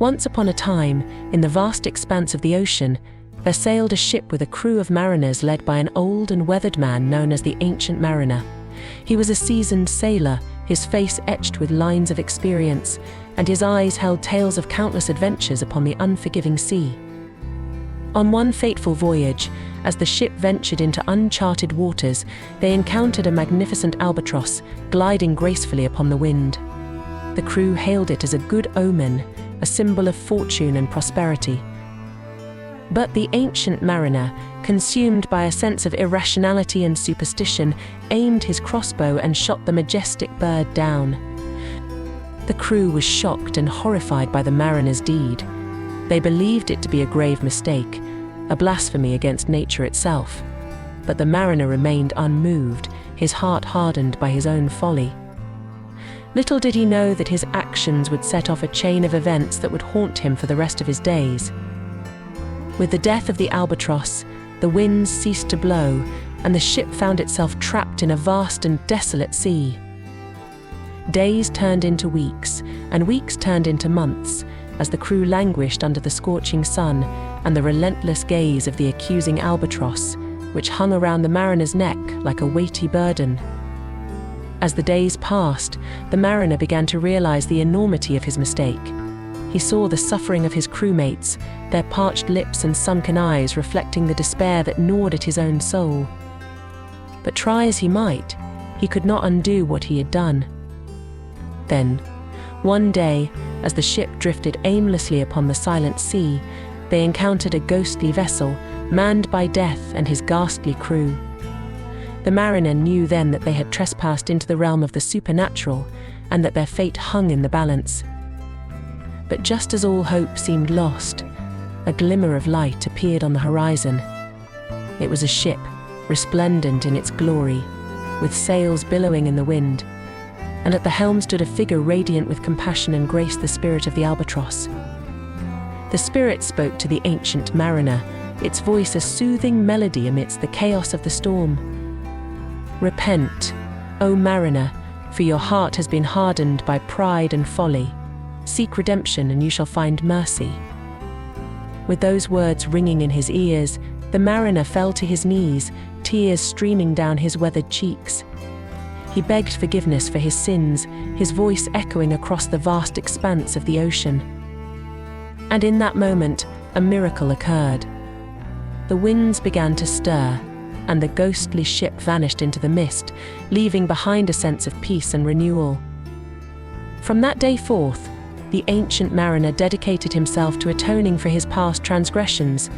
Once upon a time, in the vast expanse of the ocean, there sailed a ship with a crew of mariners led by an old and weathered man known as the Ancient Mariner. He was a seasoned sailor, his face etched with lines of experience, and his eyes held tales of countless adventures upon the unforgiving sea. On one fateful voyage, as the ship ventured into uncharted waters, they encountered a magnificent albatross gliding gracefully upon the wind. The crew hailed it as a good omen, a symbol of fortune and prosperity. But the Ancient Mariner, consumed by a sense of irrationality and superstition, aimed his crossbow and shot the majestic bird down. The crew was shocked and horrified by the mariner's deed. They believed it to be a grave mistake, a blasphemy against nature itself. But the mariner remained unmoved, his heart hardened by his own folly. Little did he know that his actions would set off a chain of events that would haunt him for the rest of his days. With the death of the albatross, the winds ceased to blow, and the ship found itself trapped in a vast and desolate sea. Days turned into weeks, and weeks turned into months, as the crew languished under the scorching sun and the relentless gaze of the accusing albatross, which hung around the mariner's neck like a weighty burden. As the days passed, the mariner began to realize the enormity of his mistake. He saw the suffering of his crewmates, their parched lips and sunken eyes reflecting the despair that gnawed at his own soul. But try as he might, he could not undo what he had done. Then, one day, as the ship drifted aimlessly upon the silent sea, they encountered a ghostly vessel, manned by Death and his ghastly crew. The mariner knew then that they had trespassed into the realm of the supernatural, and that their fate hung in the balance. But just as all hope seemed lost, a glimmer of light appeared on the horizon. It was a ship, resplendent in its glory, with sails billowing in the wind, and at the helm stood a figure radiant with compassion and grace, the spirit of the albatross. The spirit spoke to the Ancient Mariner, its voice a soothing melody amidst the chaos of the storm. "Repent, O mariner, for your heart has been hardened by pride and folly. Seek redemption and you shall find mercy." With those words ringing in his ears, the mariner fell to his knees, tears streaming down his weathered cheeks. He begged forgiveness for his sins, his voice echoing across the vast expanse of the ocean. And in that moment, a miracle occurred. The winds began to stir, and the ghostly ship vanished into the mist, leaving behind a sense of peace and renewal. From that day forth, the Ancient Mariner dedicated himself to atoning for his past transgressions.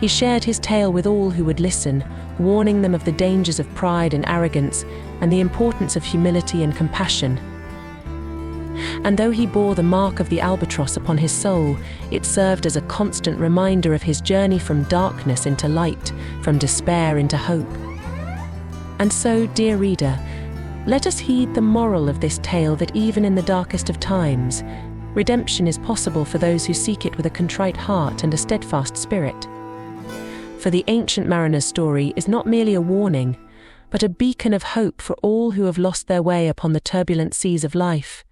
He shared his tale with all who would listen, warning them of the dangers of pride and arrogance and the importance of humility and compassion. And though he bore the mark of the albatross upon his soul, it served as a constant reminder of his journey from darkness into light, from despair into hope. And so, dear reader, let us heed the moral of this tale, that even in the darkest of times, redemption is possible for those who seek it with a contrite heart and a steadfast spirit. For the Ancient Mariner's story is not merely a warning, but a beacon of hope for all who have lost their way upon the turbulent seas of life.